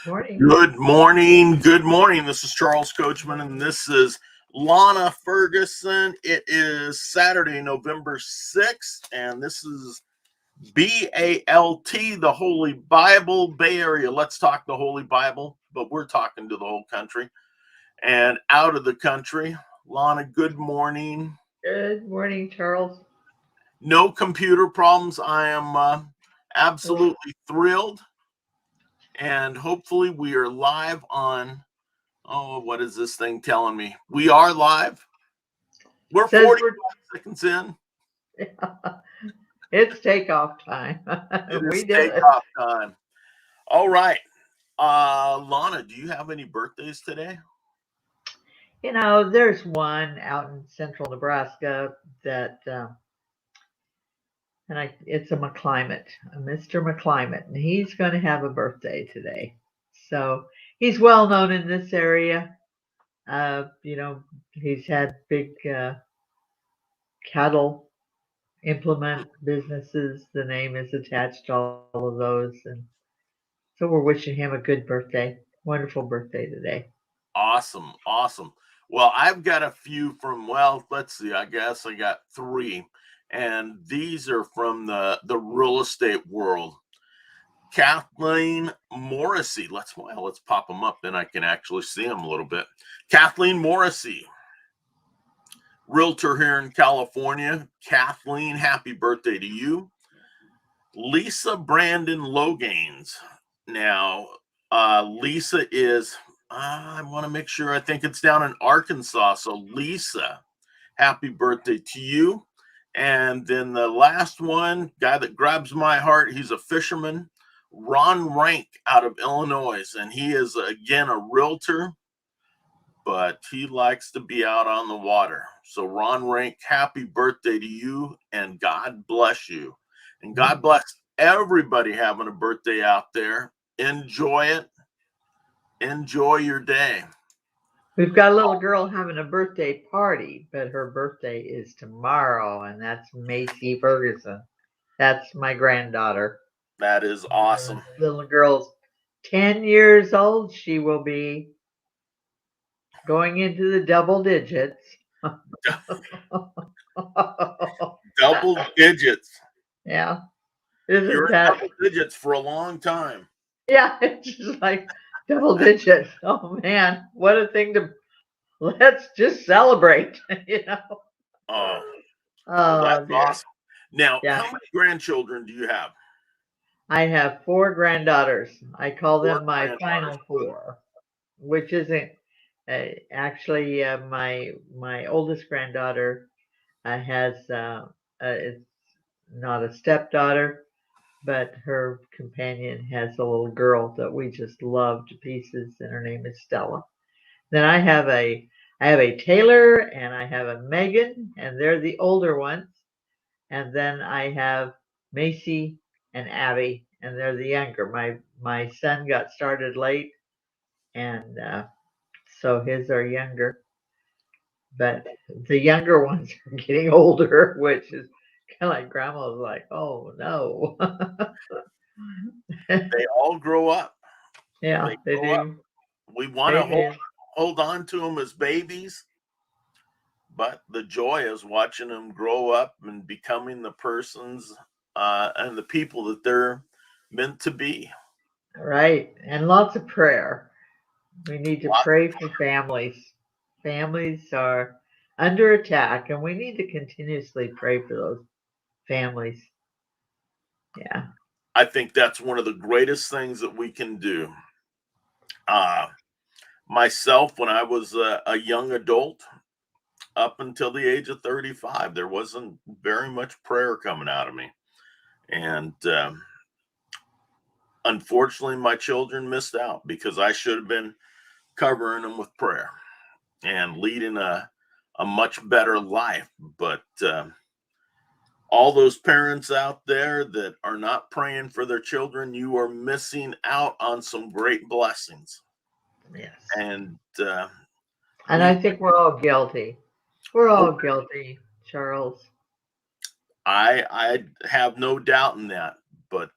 Morning. Good morning. Good morning. This is Charles Coachman, and this is Lana Ferguson. It is Saturday, November 6th, and this is BALT, the Holy Bible, Bay Area. Let's talk the Holy Bible, but we're talking to the whole country and out of the country. Lana, good morning. Good morning, Charles. No computer problems. I am absolutely thrilled. And hopefully we are live on, what is this thing telling me? We are live. We're 45 seconds in. It's takeoff time. We did takeoff time. All right. Lana, do you have any birthdays today? You know, there's one out in central Nebraska that, it's a McClimate, a Mr. McClimate, and he's going to have a birthday today. So he's well known in this area. He's had big cattle implement businesses. The name is attached to all of those, and so we're wishing him a good birthday. Wonderful birthday today. Awesome. Well, I've got a few from, let's see, I guess I got three, and these are from the real estate world. Kathleen Morrissey. Let's pop them up, then I can actually see them a little bit. Kathleen Morrissey, realtor here in California. Kathleen, happy birthday to you. Lisa Brandon Logains. Now, Lisa is, I want to make sure, I think it's down in Arkansas. So Lisa, happy birthday to you. And then the last one, guy that grabs my heart, he's a fisherman, Ron Rank out of Illinois. And he is, again, a realtor, but he likes to be out on the water. So Ron Rank, happy birthday to you, and God bless you. And God bless everybody having a birthday out there. Enjoy it. Enjoy your day. We've got a little girl having a birthday party, but her birthday is tomorrow, and that's Macy Ferguson. That's my granddaughter. That is awesome. Little girl's 10 years old. She will be going into the double digits. Double digits. Yeah. You're in double digits for a long time. Yeah, it's just like double digits. Oh man, what a thing let's just celebrate, Oh, that's awesome. Now, yeah. How many grandchildren do you have? I have 4 granddaughters. I call them my final 4, which isn't actually my oldest granddaughter has it's not a stepdaughter, but her companion has a little girl that we just love to pieces, and her name is Stella. Then I have a Taylor and I have a Megan, and they're the older ones. And then I have Macy and Abby, and they're the younger. My son got started late, and so his are younger. But the younger ones are getting older, which is kind of like grandma's like, oh no. They all grow up. Yeah, they do. Up. We want to hold on to them as babies, but the joy is watching them grow up and becoming the persons and the people that they're meant to be. Right. And lots of prayer. We need to pray for families. Families are under attack, and we need to continuously pray for those families. Yeah. I think that's one of the greatest things that we can do. Myself, when I was a young adult, up until the age of 35, there wasn't very much prayer coming out of me. And unfortunately, my children missed out because I should have been covering them with prayer and leading a much better life. But all those parents out there that are not praying for their children, you are missing out on some great blessings. Yes. And I think we're all guilty. We're all guilty, Charles. I have no doubt in that, but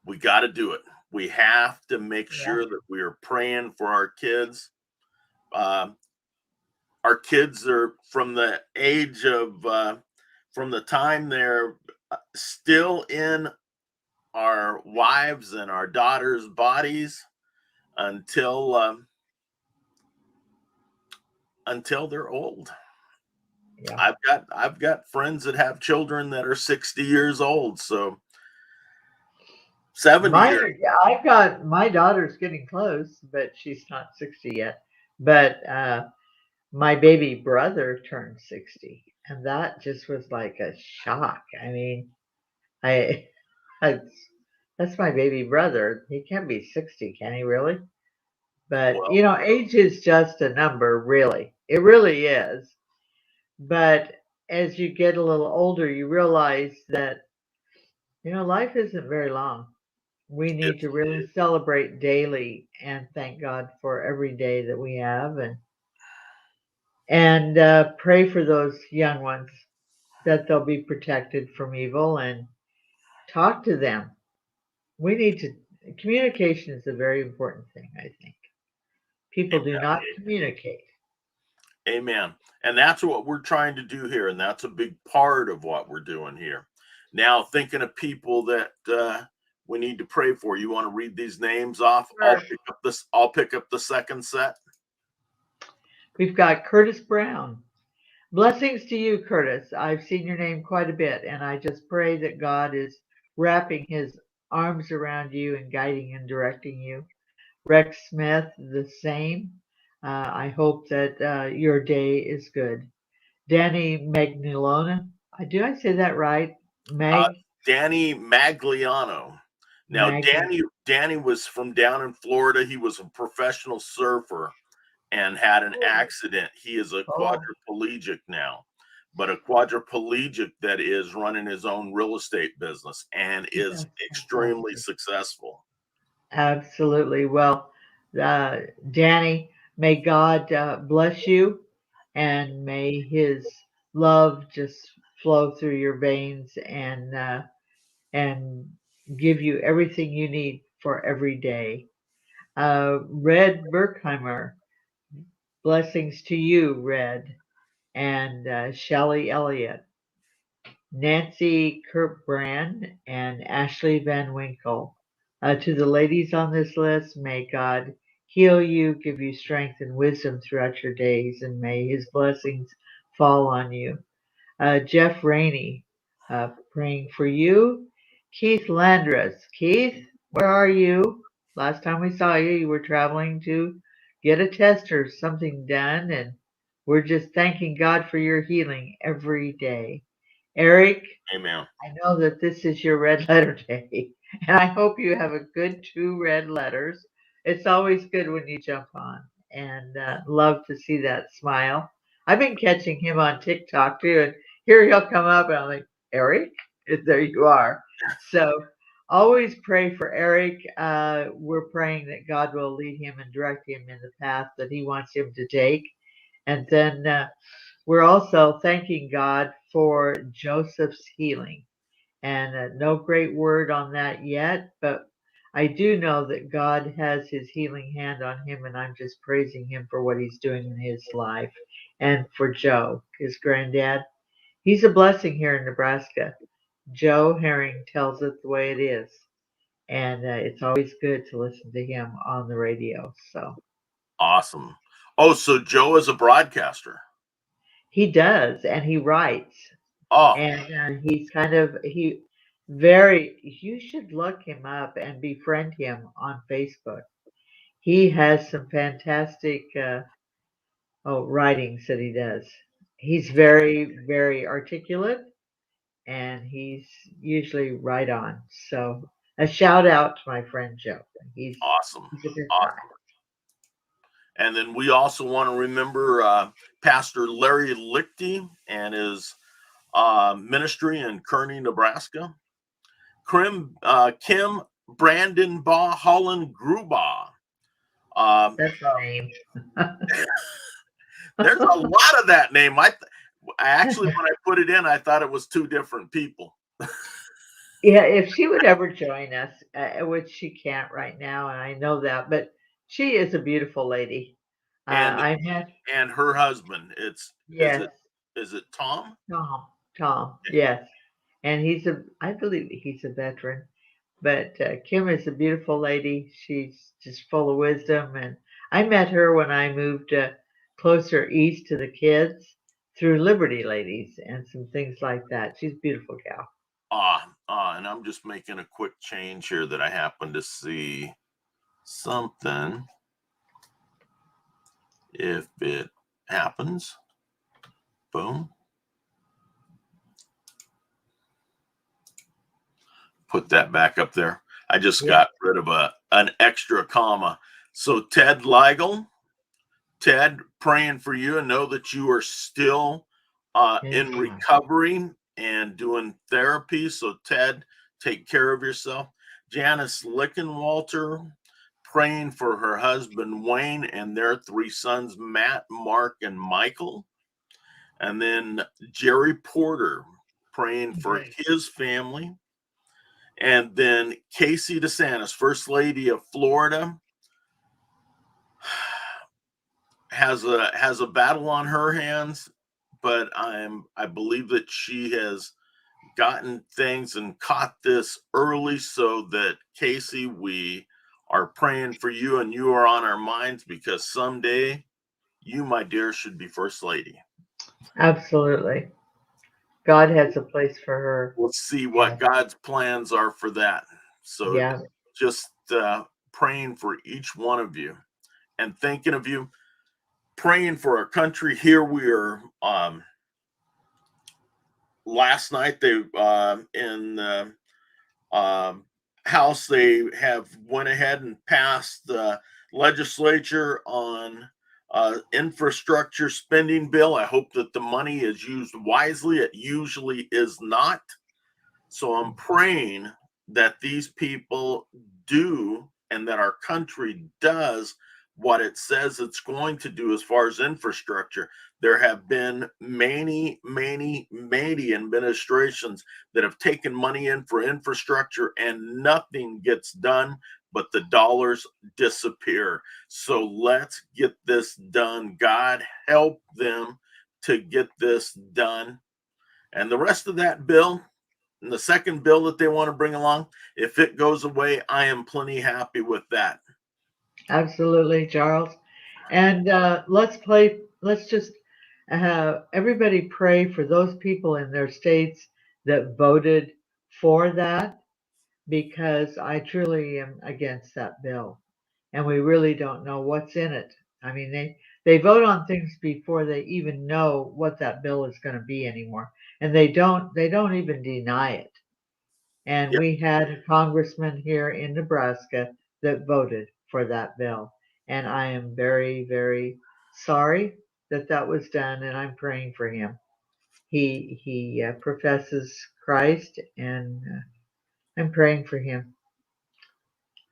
we got to do it. We have to make Yeah. sure that we are praying for our kids. Our kids are from the age of, from the time they're still in our wives and our daughters' bodies until they're old. Yeah. I've got friends that have children that are 60 years old, so 70 years. I've got my daughter's getting close, but she's not 60 yet. But my baby brother turned 60, and that just was like a shock. I mean, I, I that's my baby brother. He can't be 60, can he really? But Well, age is just a number, really. It really is. But as you get a little older, you realize that, life isn't very long. We need it's to really celebrate daily and thank God for every day that we have, and pray for those young ones that they'll be protected from evil, and talk to them. We need to Communication is a very important thing, I think. People do not communicate. amen. And that's what we're trying to do here, and that's a big part of what we're doing here. Now, thinking of people that we need to pray for. You want to read these names off? Sure. I'll pick up the second set. We've got Curtis Brown. Blessings to you, Curtis. I've seen your name quite a bit, and I just pray that God is wrapping his arms around you and guiding and directing you. Rex Smith, the same. I hope that your day is good. Danny Magliano. Do I say that right? Danny Magliano. Now, Maggie. Danny was from down in Florida. He was a professional surfer and had an accident. He is a Oh, quadriplegic now, but a quadriplegic that is running his own real estate business and is that's extremely fantastic. successful. Absolutely. Well, uh, Danny, may God bless you, and may his love just flow through your veins, and give you everything you need for every day. Red Berkheimer, blessings to you, Red, and Shelley Elliott, Nancy Kirkbrand, and Ashley Van Winkle. To the ladies on this list, may God heal you, give you strength and wisdom throughout your days, and may his blessings fall on you. Jeff Rainey, praying for you. Keith Landris. Keith, where are you? Last time we saw you, you were traveling to get a test or something done, and we're just thanking God for your healing every day. Eric, Amen. I know that this is your red letter day, and I hope you have a good 2 red letters. It's always good when you jump on, and love to see that smile. I've been catching him on TikTok too, and here he'll come up, and I'm like, Eric, there you are. So always pray for Eric. We're praying that God will lead him and direct him in the path that he wants him to take. And then we're also thanking God for Joseph's healing. And no great word on that yet, but I do know that God has his healing hand on him, and I'm just praising him for what he's doing in his life. And for Joe, his granddad, he's a blessing here in Nebraska. Joe Herring tells it the way it is, and it's always good to listen to him on the radio. So Awesome. Oh, so Joe is a broadcaster. he does, and he writes. Oh, And he's kind of he very you should look him up and befriend him on Facebook. He has some fantastic writings that he does. He's very articulate, and he's usually right on. So a shout out to my friend Joe. He's awesome. he's a good guy. Awesome. And then we also want to remember Pastor Larry Lichty and his ministry in Kearney, Nebraska. Kim Brandon Baugh Holland Grubaugh. That's the name. There's a lot of that name. I actually, when I put it in, I thought it was 2 different people. Yeah, if she would ever join us, which she can't right now, and I know that, but she is a beautiful lady. And I met, and her husband, it's yes, is it Tom? Tom, Tom, yes, and I believe he's a veteran. But Kim is a beautiful lady. She's just full of wisdom, and I met her when I moved closer east to the kids through Liberty Ladies and some things like that. She's a beautiful gal. And I'm just making a quick change here that I happen to see something. If it happens, boom. Put that back up there. I just Yeah, got rid of an extra comma. So Ted Leigel, Ted, praying for you and know that you are still in yeah. recovery and doing therapy. So Ted, take care of yourself. Janice Lickenwalter, praying for her husband Wayne and their three sons, Matt, Mark, and Michael. And then Jerry Porter, praying for Right. his family. And then Casey DeSantis, First Lady of Florida, has a battle on her hands, but I believe that she has gotten things and caught this early, so that Casey, we are praying for you and you are on our minds, because someday you, my dear, should be First Lady. Absolutely. God has a place for her. We'll see what And God's plans are for that. So yeah, just praying for each one of you and thinking of you, praying for our country. Here we are. Last night they in the House, they have went ahead and passed the legislature on infrastructure spending bill. I hope that the money is used wisely. It usually is not. So I'm praying that these people do, and that our country does what it says it's going to do as far as infrastructure. There have been many administrations that have taken money in for infrastructure and nothing gets done, but the dollars disappear. So let's get this done. God help them to get this done. And the rest of that bill, and the second bill that they want to bring along, if it goes away, I am plenty happy with that. absolutely, Charles. And let's just everybody pray for those people in their states that voted for that, because I truly am against that bill. And we really don't know what's in it. I mean, they vote on things before they even know what that bill is going to be anymore, and they don't even deny it. And Yep, we had a congressman here in Nebraska that voted for that bill, and I am very, very sorry that that was done, and I'm praying for him. He professes Christ, and I'm praying for him.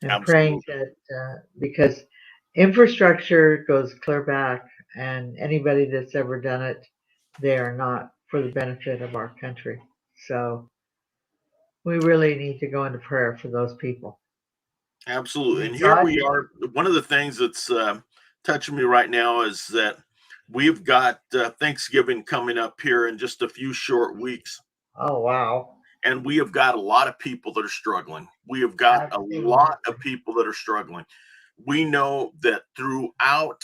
I'm praying absolutely. that because infrastructure goes clear back, and anybody that's ever done it, they are not for the benefit of our country. So we really need to go into prayer for those people. Absolutely. May And here God, we are. One of the things that's touching me right now is that we've got Thanksgiving coming up here in just a few short weeks. oh wow, And we have got a lot of people that are struggling. We have got a absolutely, lot of people that are struggling. We know that throughout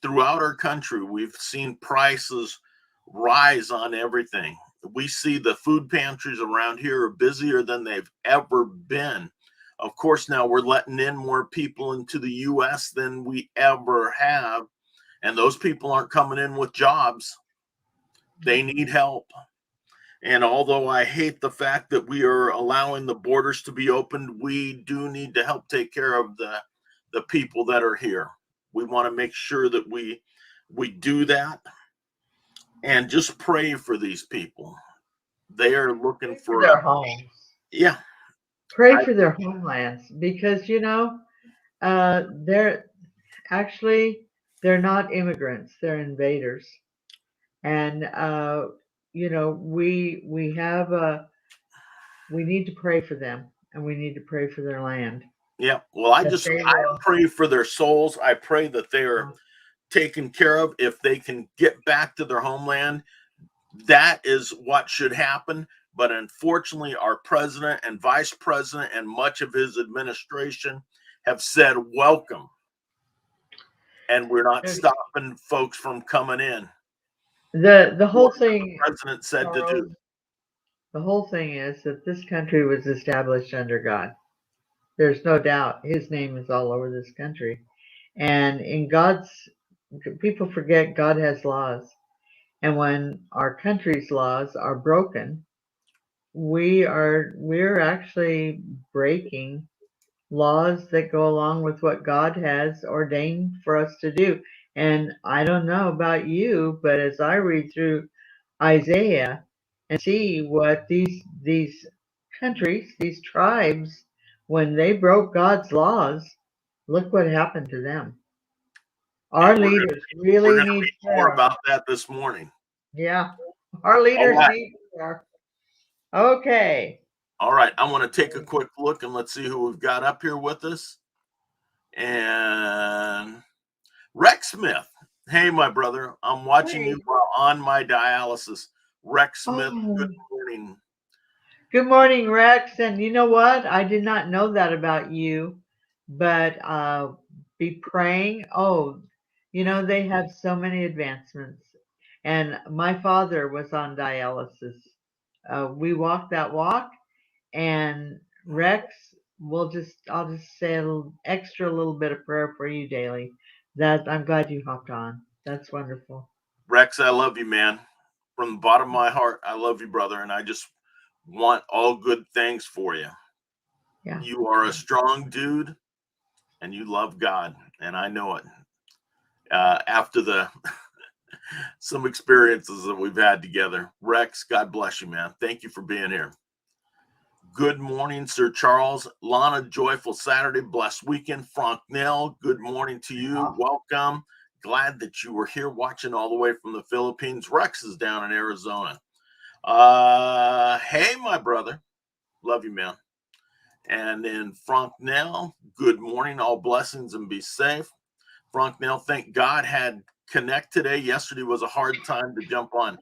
our country, we've seen prices rise on everything. We see the food pantries around here are busier than they've ever been. Of course, now we're letting in more people into the US than we ever have. And those people aren't coming in with jobs. They need help. And although I hate the fact that we are allowing the borders to be opened, we do need to help take care of the people that are here. We want to make sure that we do that, and just pray for these people. They are looking pray for for a, their homes, yeah. pray I for their homelands, because they're actually they're not immigrants; they're invaders. And we have we need to pray for them, and we need to pray for their land. Yeah. Well, I That they will. pray for their souls. I pray that they are taken care of. If they can get back to their homeland, that is what should happen. But unfortunately, our president and vice president and much of his administration have said welcome. And we're not stopping folks from coming in. The whole thing, the president said Charles, to do. the whole thing is that this country was established under God. There's no doubt his name is all over this country. And in God's, people forget God has laws. And when our country's laws are broken, we're actually breaking laws that go along with what God has ordained for us to do. And I don't know about you, but as I read through Isaiah and see what these countries, these tribes, when they broke God's laws, look what happened to them. Our leaders really need more about that this morning. Yeah, our leaders need prayer. Okay. All right, I want to take a quick look and let's see who we've got up here with us. And Rex Smith. Hey, my brother, I'm watching you while on my dialysis. Rex Smith, good morning. Good morning, Rex. And you know what? I did not know that about you, but be praying. Oh, you know, they have so many advancements. And my father was on dialysis. We walked that walk, and Rex, I'll just say a little bit of prayer for you daily. That I'm glad you hopped on. That's wonderful. Rex, I love you, man. From the bottom of my heart, I love you, brother, and I just want all good things for you. Yeah. You are a strong dude, and you love God, and I know it. After the some experiences that we've had together, Rex, God bless you, man. Thank you for being here. Good morning, Sir Charles. Lana, joyful Saturday, blessed weekend. Frank Nell, good morning to you. Welcome. Glad that you were here watching all the way from the Philippines. Rex is down in Arizona. Hey, my brother. Love you, man. And then Frank Nell, good morning. All blessings and be safe. Frank Nell, thank God had Connect today. Yesterday was a hard time to jump on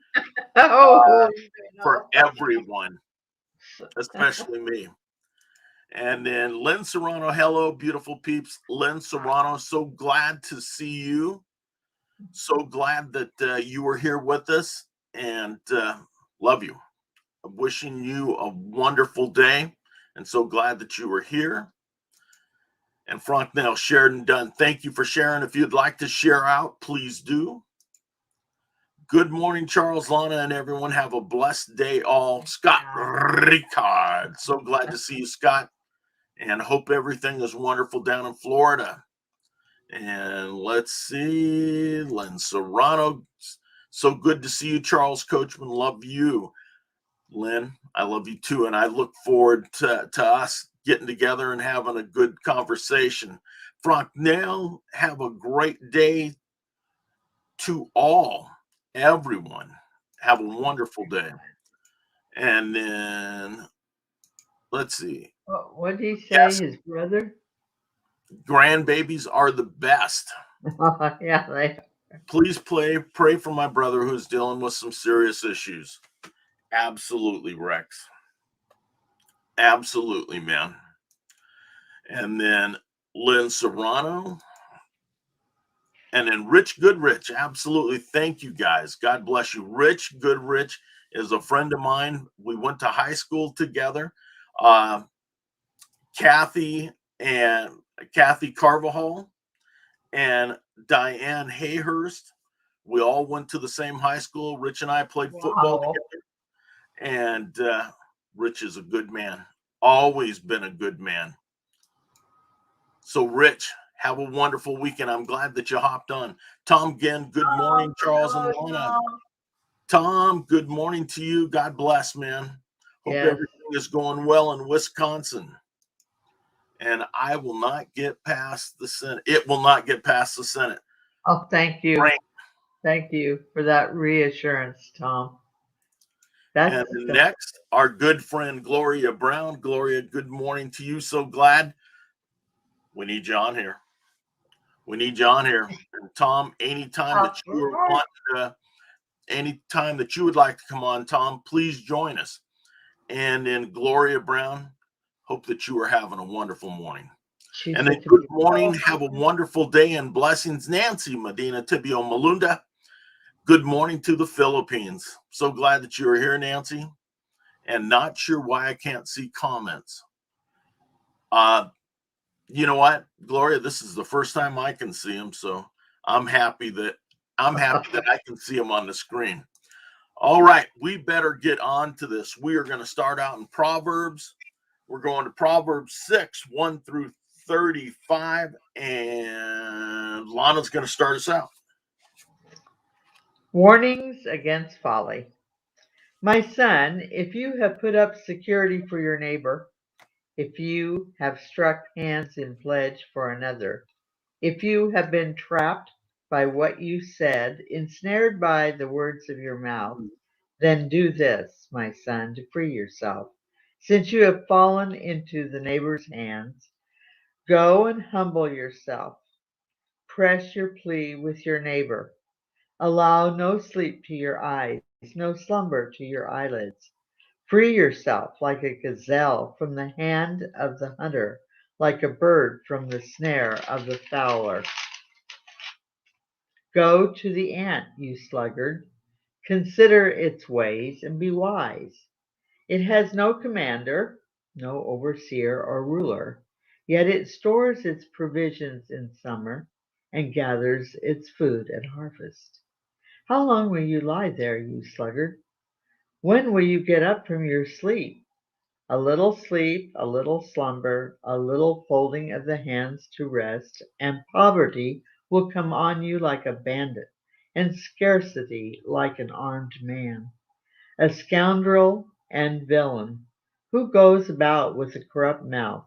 for everyone, especially me. And then Lynn Serrano, hello, beautiful peeps. Lynn Serrano, so glad to see you. So glad that you were here with us, and love you. I'm wishing you a wonderful day, and so glad that you were here. And Frank Nell, shared and done. Thank you for sharing. If you'd like to share out, please do. Good morning, Charles, Lana, and everyone. Have a blessed day all. Scott Ricard. So glad to see you, Scott. And hope everything is wonderful down in Florida. And let's see, Len Serrano. So good to see you, Charles Coachman. Love you. Lynn, I love you too. And I look forward to us getting together and having a good conversation. Frank Nell, have a great day to all, everyone. Have a wonderful day. And then let's see. What did he say? His brother? Grandbabies are the best. Yeah, they. Please pray for my brother who's dealing with some serious issues. Absolutely, Rex. Absolutely, man. And then Lynn Serrano. And then Rich Goodrich. Absolutely. Thank you, guys. God bless you. Rich Goodrich is a friend of mine. We went to high school together. Kathy Carvajal and Diane Hayhurst. We all went to the same high school. Rich and I played football together. And Rich is a good man. Always been a good man. So, Rich, have a wonderful weekend. I'm glad that you hopped on. Tom Ginn, good morning, Charles and Lana. Tom, good morning to you. God bless, man. Hope everything is going well in Wisconsin. And I will not get past the Senate. It will not get past the Senate. Oh, thank you. Frank. Thank you for that reassurance, Tom. And next, our good friend Gloria Brown. Gloria, good morning to you. So glad we need you on here. We need you on here. And Tom, anytime that you want, anytime that you would like to come on, Tom, please join us. And then Gloria Brown, hope that you are having a wonderful morning. And then good morning, have a wonderful day and blessings. Nancy Medina Tibio Malunda, good morning to the Philippines. So glad that you are here, Nancy. And not sure why I can't see comments. You know what, Gloria, this is the first time I can see them, so I'm happy that I can see them on the screen. All right, we better get on to this. We are going to start out in Proverbs. We're going to Proverbs 6, 1 through 35, and Lana's going to start us out. Warnings against folly. My son, if you have put up security for your neighbor, if you have struck hands in pledge for another, if you have been trapped by what you said, ensnared by the words of your mouth, then do this, my son, to free yourself. Since you have fallen into the neighbor's hands, go and humble yourself. Press your plea with your neighbor. Allow no sleep to your eyes, no slumber to your eyelids. Free yourself like a gazelle from the hand of the hunter, like a bird from the snare of the fowler. Go to the ant, you sluggard. Consider its ways and be wise. It has no commander, no overseer or ruler, yet it stores its provisions in summer and gathers its food at harvest. How long will you lie there, you sluggard? When will you get up from your sleep? A little sleep, a little slumber, a little folding of the hands to rest, and poverty will come on you like a bandit, and scarcity like an armed man. A scoundrel and villain, who goes about with a corrupt mouth,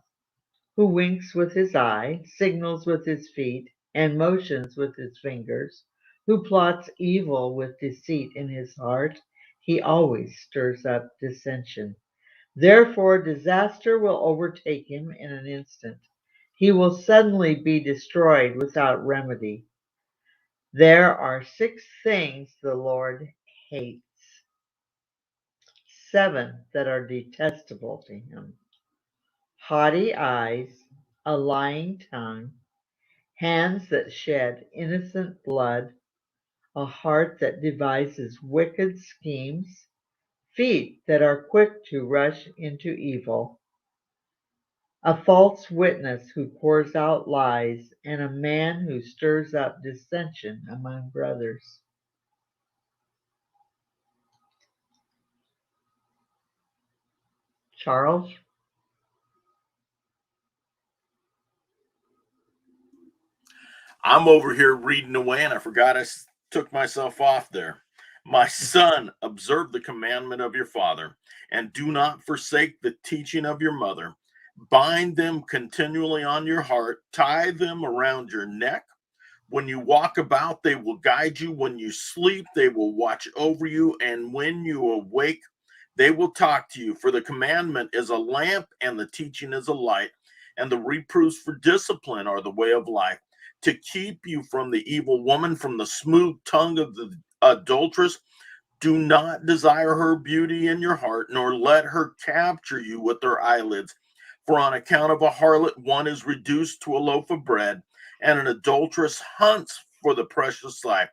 who winks with his eye, signals with his feet, and motions with his fingers, who plots evil with deceit in his heart, he always stirs up dissension. Therefore disaster will overtake him in an instant. He will suddenly be destroyed without remedy. There are 6 things the Lord hates, 7 that are detestable to him: haughty eyes, a lying tongue, hands that shed innocent blood, a heart that devises wicked schemes, feet that are quick to rush into evil, a false witness who pours out lies, and a man who stirs up dissension among brothers. Charles? I'm over here reading away, and I forgot I took myself off there. My son, observe the commandment of your father, and do not forsake the teaching of your mother. Bind them continually on your heart, tie them around your neck. When you walk about, they will guide you. When you sleep, they will watch over you. And when you awake, they will talk to you. For the commandment is a lamp, and the teaching is a light, and the reproofs for discipline are the way of life, to keep you from the evil woman, from the smooth tongue of the adulteress. Do not desire her beauty in your heart, nor let her capture you with her eyelids. For on account of a harlot, one is reduced to a loaf of bread, and an adulteress hunts for the precious life.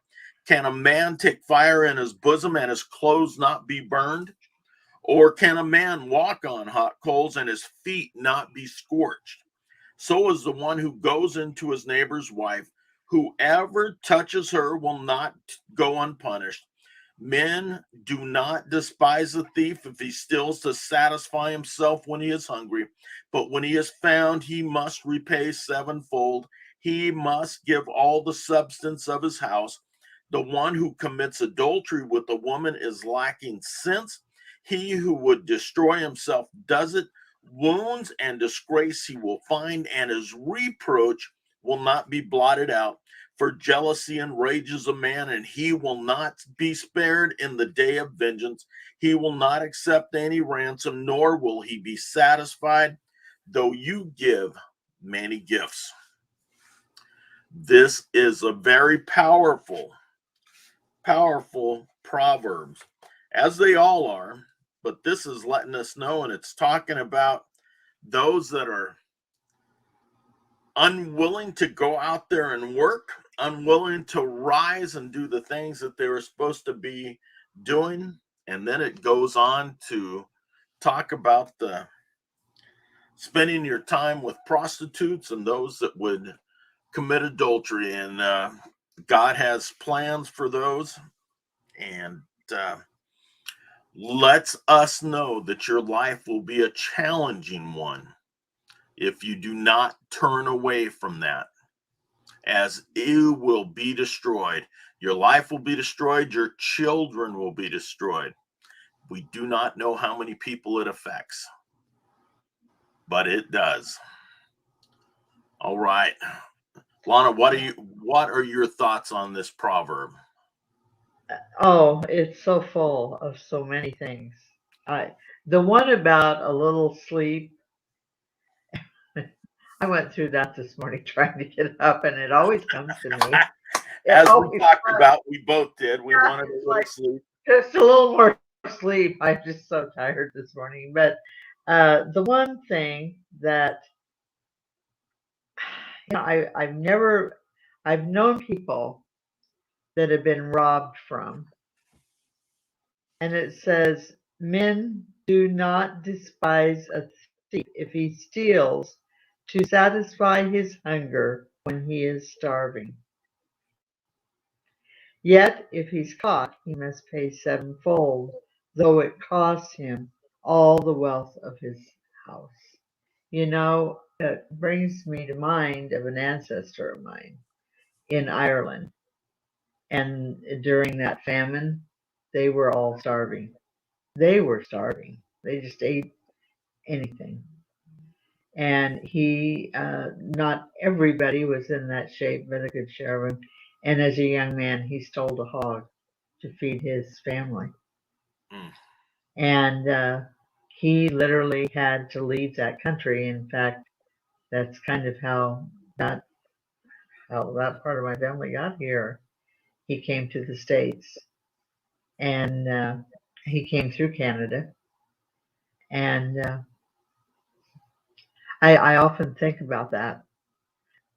Can a man take fire in his bosom and his clothes not be burned? Or can a man walk on hot coals and his feet not be scorched? So is the one who goes into his neighbor's wife. Whoever touches her will not go unpunished. Men, do not despise the thief if he steals to satisfy himself when he is hungry. But when he is found, he must repay sevenfold. He must give all the substance of his house. The one who commits adultery with a woman is lacking sense. He who would destroy himself does it. Wounds and disgrace he will find, and his reproach will not be blotted out. For jealousy enrages a man, and he will not be spared in the day of vengeance. He will not accept any ransom, nor will he be satisfied, though you give many gifts. This is a very powerful Proverbs, as they all are, but this is letting us know, and it's talking about those that are unwilling to go out there and work, unwilling to rise and do the things that they were supposed to be doing. And then it goes on to talk about the spending your time with prostitutes and those that would commit adultery. And God has plans for those, and lets us know that your life will be a challenging one if you do not turn away from that, as you will be destroyed. Your life will be destroyed. Your children will be destroyed. We do not know how many people it affects, but it does. All right, Lana, what are your thoughts on this proverb? Oh, it's so full of so many things. The one about a little sleep, I went through that this morning trying to get up, and it always comes to me. It As we always talked does. about, we both did. We wanted a It's little like sleep. just a little more sleep. I'm just so tired this morning. But the one thing that I've known people that have been robbed from, and it says, "Men do not despise a thief if he steals to satisfy his hunger when he is starving. Yet if he's caught, he must pay sevenfold, though it costs him all the wealth of his house." It brings me to mind of an ancestor of mine in Ireland. And during that famine, they were all starving. They were starving. They just ate anything. And not everybody was in that shape, but a good share of them. And as a young man, he stole a hog to feed his family. Mm. And he literally had to leave that country. In fact, that's kind of how that part of my family got here. He came to the States, and he came through Canada. And I often think about that.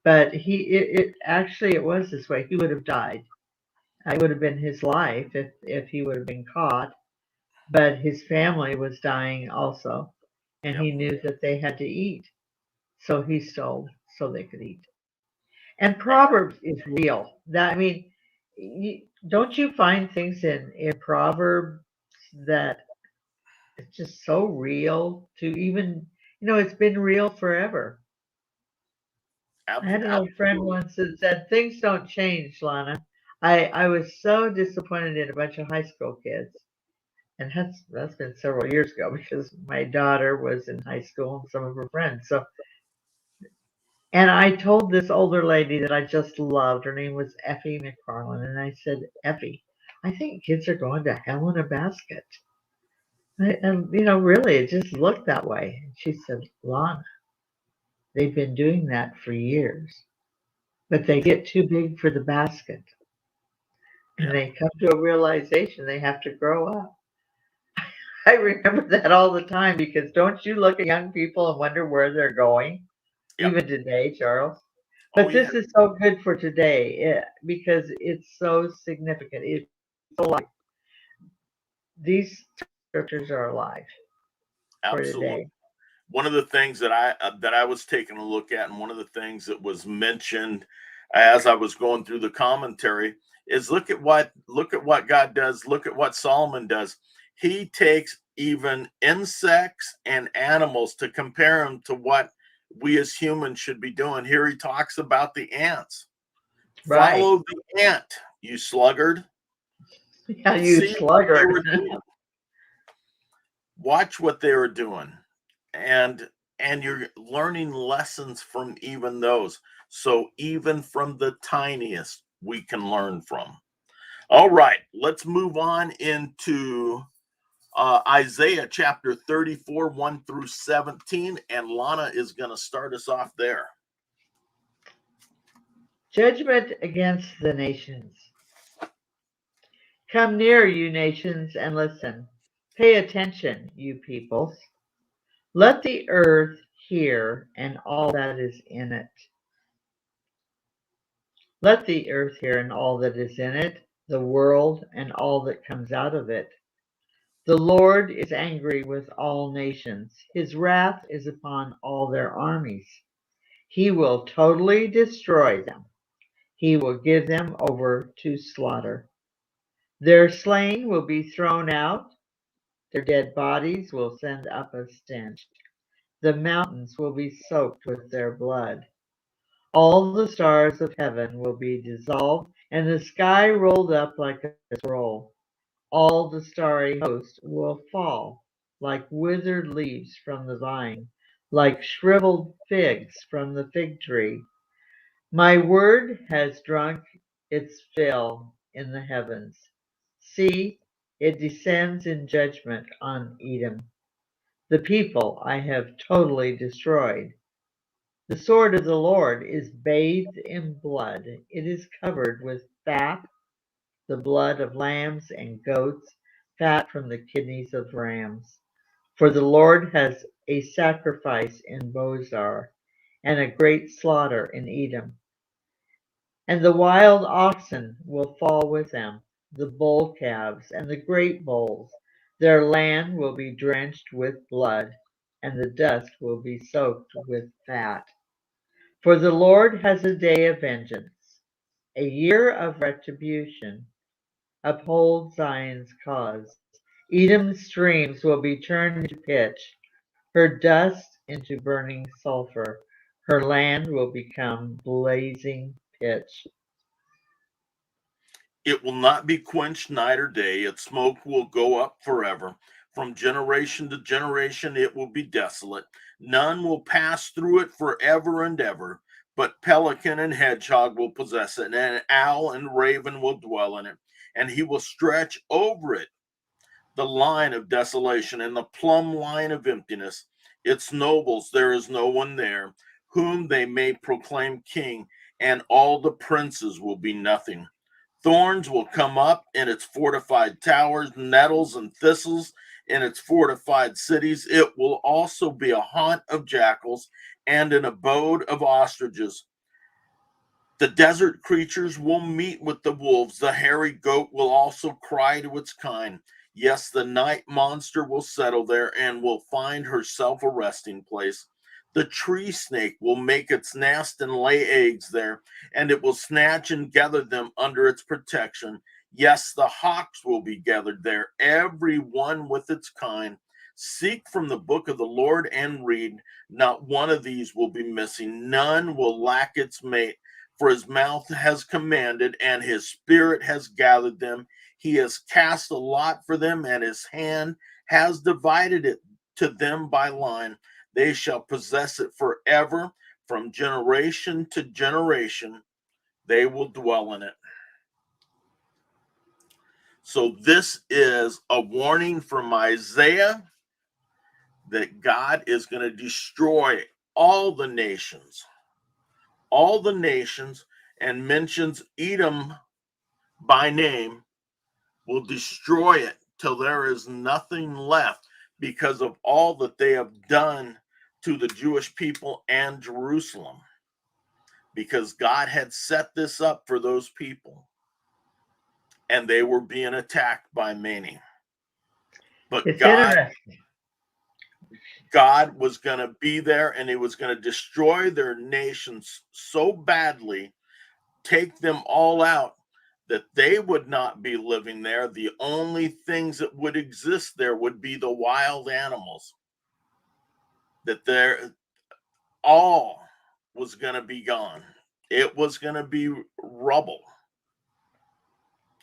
But it was this way. He would have died. It would have been his life if he would have been caught. But his family was dying also, and Yep. he knew that they had to eat. So he stole so they could eat. And Proverbs is real. Don't you find things in Proverbs that it's just so real to even, it's been real forever. I had an old friend Absolutely. once that said, "Things don't change, Lana." I was so disappointed in a bunch of high school kids. And that's been several years ago because my daughter was in high school and some of her friends. And I told this older lady that I just loved. Her name was Effie McFarland. And I said, "Effie, I think kids are going to hell in a basket." And really, it just looked that way. And she said, "Lana, they've been doing that for years, but they get too big for the basket. And Yeah. they come to a realization they have to grow up." I remember that all the time because don't you look at young people and wonder where they're going, Yep. even today, Charles? Oh But yeah. this is so good for today because it's so significant. It's so life. These scriptures are alive for Absolutely. today. One of the things that I was taking a look at, and one of the things that was mentioned as I was going through the commentary, is look at what God does. Look at what Solomon does. He takes even insects and animals to compare them to what we as humans should be doing. Here he talks about the ants. Right. Follow the ant, you sluggard. Yeah, you See what they sluggard. were doing. Watch what they were doing, and you're learning lessons from even those. So even from the tiniest, we can learn from. All right, let's move on into Isaiah chapter 34, 1 through 17. And Lana is going to start us off there. Judgment against the nations. Come near, you nations, and listen. Pay attention, you peoples. Let the earth hear and all that is in it. Let the earth hear and all that is in it, the world and all that comes out of it. The Lord is angry with all nations. His wrath is upon all their armies. He will totally destroy them. He will give them over to slaughter. Their slain will be thrown out. Their dead bodies will send up a stench. The mountains will be soaked with their blood. All the stars of heaven will be dissolved, and the sky rolled up like a scroll. All the starry host will fall like withered leaves from the vine, like shriveled figs from the fig tree. My word has drunk its fill in the heavens. See, it descends in judgment on Edom. The people I have totally destroyed. The sword of the Lord is bathed in blood. It is covered with fat, the blood of lambs and goats, fat from the kidneys of rams. For the Lord has a sacrifice in Bozrah, and a great slaughter in Edom. And the wild oxen will fall with them, the bull calves and the great bulls. Their land will be drenched with blood, and the dust will be soaked with fat. For the Lord has a day of vengeance, a year of retribution. Uphold Zion's cause. Edom's streams will be turned into pitch, her dust into burning sulfur. Her land will become blazing pitch. It will not be quenched night or day. Its smoke will go up forever. From generation to generation, it will be desolate. None will pass through it forever and ever. But pelican and hedgehog will possess it, and an owl and raven will dwell in it. And he will stretch over it the line of desolation and the plumb line of emptiness. Its nobles, there is no one there, whom they may proclaim king, and all the princes will be nothing. Thorns will come up in its fortified towers, nettles and thistles in its fortified cities. It will also be a haunt of jackals and an abode of ostriches. The desert creatures will meet with the wolves. The hairy goat will also cry to its kind. Yes, the night monster will settle there and will find herself a resting place. The tree snake will make its nest and lay eggs there, and it will snatch and gather them under its protection. Yes, the hawks will be gathered there, every one with its kind. Seek from the book of the Lord and read. Not one of these will be missing. None will lack its mate. For his mouth has commanded, and his spirit has gathered them. He has cast a lot for them, and his hand has divided it to them by line. They shall possess it forever. From generation to generation, they will dwell in it. So this is a warning from Isaiah that God is going to destroy all the nations, and mentions Edom by name, will destroy it till there is nothing left because of all that they have done to the Jewish people and Jerusalem. Because God had set this up for those people, and they were being attacked by many. But It's interesting. God was going to be there, and he was going to destroy their nations so badly, take them all out, that they would not be living there. The only things that would exist there would be the wild animals. That there all was going to be gone. It was going to be rubble.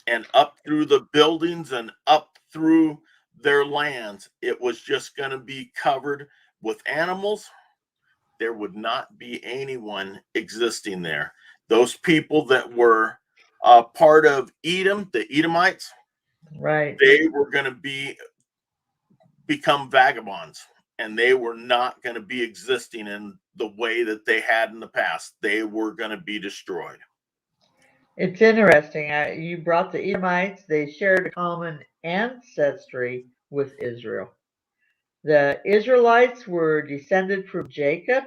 And up through the buildings and up through their lands, it was just going to be covered with animals. there would not be anyone existing there. Those people that were part of Edom, the Edomites, Right. they were going to become vagabonds, and they were not going to be existing in the way that they had in the past. They were going to be destroyed. It's interesting. You brought the Edomites. They shared a common ancestry with Israel. The Israelites were descended from Jacob,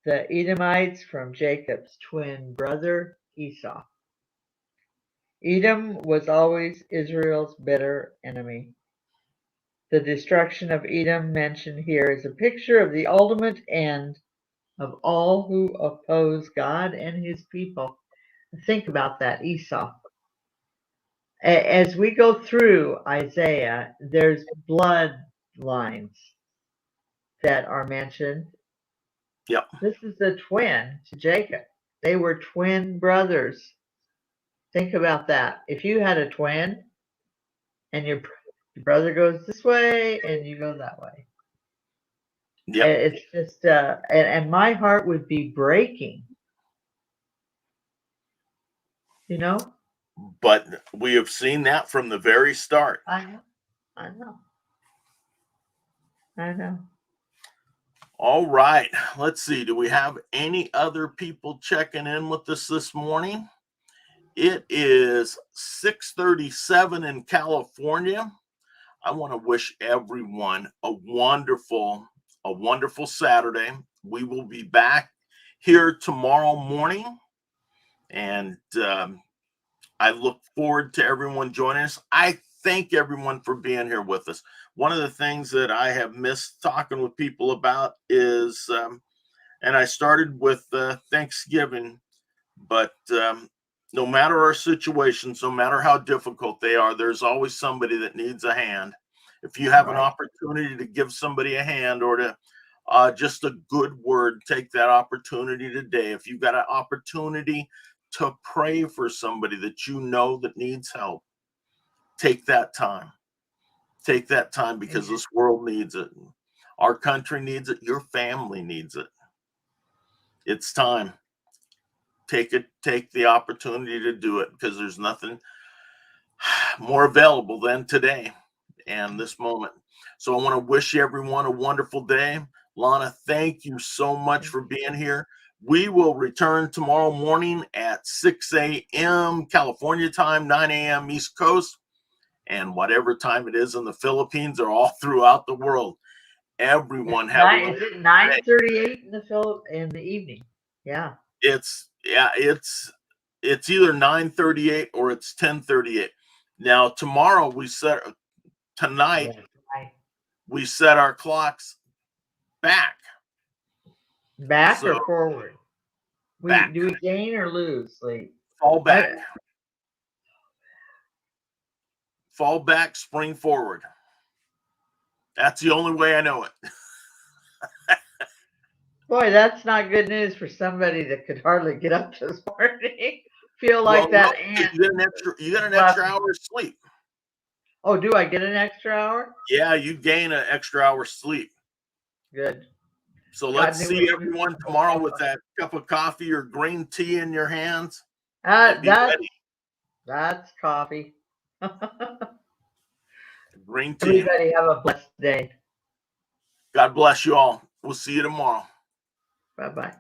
the Edomites from Jacob's twin brother Esau. Edom was always Israel's bitter enemy. The destruction of Edom mentioned here is a picture of the ultimate end of all who oppose God and his people. Think about that, Esau. As we go through Isaiah, there's bloodlines that are mentioned. Yep. This is the twin to Jacob. They were twin brothers. Think about that. If you had a twin and your brother goes this way and you go that way, Yep. it's just, and my heart would be breaking, you know? But we have seen that from the very start. I know. I know. I know. All right. Let's see. Do we have any other people checking in with us this morning? It is 6:37 in California. I want to wish everyone a wonderful Saturday. We will be back here tomorrow morning, and I look forward to everyone joining us. I thank everyone for being here with us. One of the things that I have missed talking with people about is, and I started with Thanksgiving, but no matter our situations, no matter how difficult they are, there's always somebody that needs a hand. If you have an opportunity to give somebody a hand or to just a good word, take that opportunity today. If you've got an opportunity to pray for somebody that you know that needs help, take that time. Take that time, because this world needs it. Our country needs it. Your family needs it. It's time. Take the opportunity to do it, because there's nothing more available than today and this moment. So I want to wish everyone a wonderful day. Lana, thank you so much for being here. We will return tomorrow morning at 6 a.m. California time, 9 a.m. East Coast, and whatever time it is in the Philippines or all throughout the world. Everyone have a Is it 9:38 in the evening? Yeah. It's either 9:38 or it's 10:38. Now tomorrow tonight we set our clocks back. Or forward? Back. Do we gain or lose sleep? Fall back. Fall back, spring forward. That's the only way I know it. Boy, that's not good news for somebody that could hardly get up this morning. Feel like that ant. You got an extra hour of sleep. Oh, do I get an extra hour? Yeah, you gain an extra hour of sleep. Good. So let's see everyone tomorrow with that cup of coffee or green tea in your hands. That's coffee. Green tea. Everybody have a blessed day. God bless you all. We'll see you tomorrow. Bye-bye.